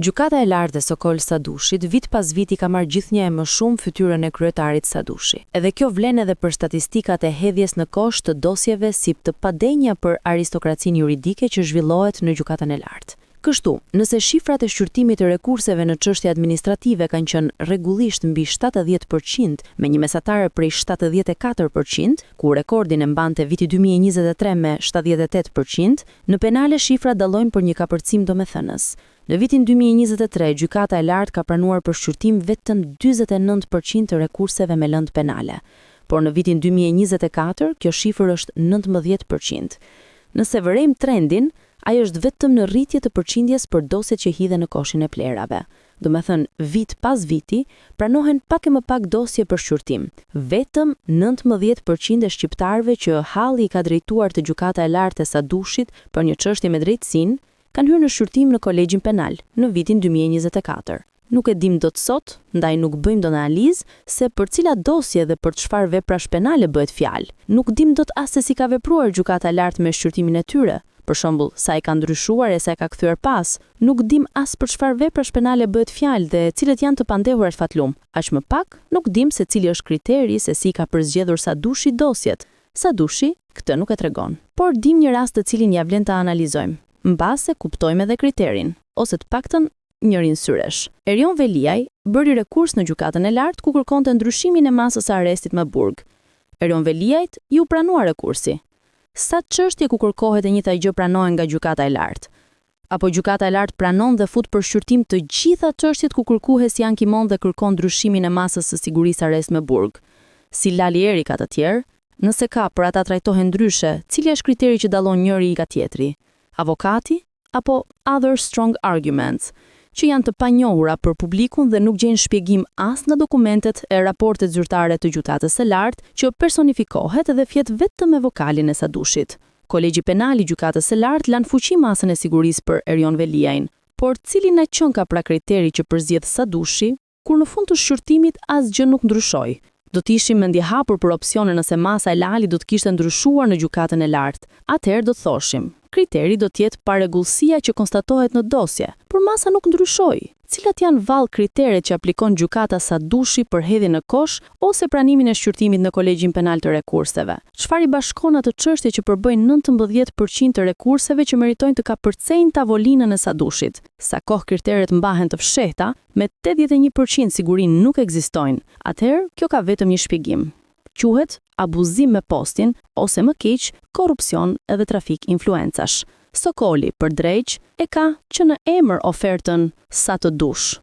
Gjykata e lartë e Sokol Sadushit vit pas viti ka marrë gjithnjë e më shumë fytyrën e kryetarit Sadushi. Edhe kjo vlen edhe për statistikat e hedhjes në kosh të dosjeve si të padenja për aristokracinë juridike që zhvillohet në gjykatën e lartë. Kështu, nëse shifrat e shqyrtimit të rekurseve në çështje administrative kanë qenë rregullisht mbi 70% me një mesatare prej 74%, ku rekordin e mbante viti 2023 me 78%, në penale shifrat dallojnë për një kapërcim domethënës. Në vitin 2023, gjykata e lartë ka pranuar për shqyrtim vetëm 49% të rekurseve me lëndë penale, por në vitin 2024 kjo shifër është 19%. Nëse vërejmë trendin, ai është vetëm në rritje të përqindjes për dosjet që hidhen në koshin e plerave. Do me thënë, vit pas viti, pranohen pak e më pak dosje për shqyrtim. Vetëm 19% e shqiptarëve që halli i ka drejtuar të gjykata e lartë e Sadushit për një çështje me drejtësinë, kanë hyrë në shqyrtim në kolegjin penal në vitin 2024. Nuk e dim dot sot, ndaj nuk bëjmë do në analizë se për cilat dosje dhe për çfarë veprash penale bëhet fjalë. Nuk dim dot as se si ka vepruar gjykata e lartë me shqyrtimin e tyre. Për shembull, sa i ka ndryshuar e sa e ka kthyer pas, nuk dim as për çfarë veprash penale bëhet fjalë dhe cilët janë të pandehurat fatlum. Aq më pak, nuk dim se cili është kriteri se si ka përzgjedhur Sadushi dosjet. Sadushi këtë nuk e tregon, por dim një rast të cilin ja vlen ta analizojmë, mbase kuptojmë edhe kriterin, ose të paktën njërin syresh. Erion Veliaj bëri rekurs në gjykatën e lartë ku kërkonte ndryshimin e masës së arrestit më burg. Erion Veliajt ju pranua rekursi. Sa çështje ku kërkohet e njëjta gjë pranohen nga gjykata e lartë? Apo gjykata e lartë pranon dhe fut për shqyrtim të gjitha çështjet ku kërkuesi ankimon dhe kërkon ndryshimin e masës së sigurisë arrest me burg? Si Lali ka të tjerë? Nëse ka, për ata trajtohen ndryshe, cili është kriteri që dallon njëri nga tjetri? Avokati apo other strong arguments, që janë të panjohura për publikun dhe nuk gjejnë shpjegim as në dokumentet e raportet zyrtare të gjykatës së lartë, që personifikohet dhe fjet vetëm me vokalin e Sadushit. Kolegji penal i gjykatës së lartë lan fuqi masën e sigurisë për Erion Veliajin, por cili na qen ka pra kriteri që përzgjedh Sadushi, kur në fund të shqyrtimit asgjë nuk ndryshoi. Do të ishim mendje hapur për opsione nëse masa e Lalit do të kishte ndryshuar në gjykatën e lartë. Atëherë do të thoshim, kriteri do të jetë parregullësia që konstatohet në dosje, por masa nuk ndryshoi. Cilat janë vallë kriteret që aplikon gjykata Sadushi për hedhjen në kosh ose pranimin e shqyrtimit në kolegjin penal të rekurseve? Çfarë i bashkon atë çështje që përbëjnë 19% të rekurseve që meritojnë të kapërcejnë tavolinën e Sadushit? Sa kohë kriteret mbahen të fshehta, me 81% sigurinë nuk ekzistojnë. Atëherë, kjo ka vetëm një shpjegim. Quhet abuzim me postin ose më keq, korrupsion edhe trafik influencash. Sokoli për drejt e ka që në emër ofertën sa të dush.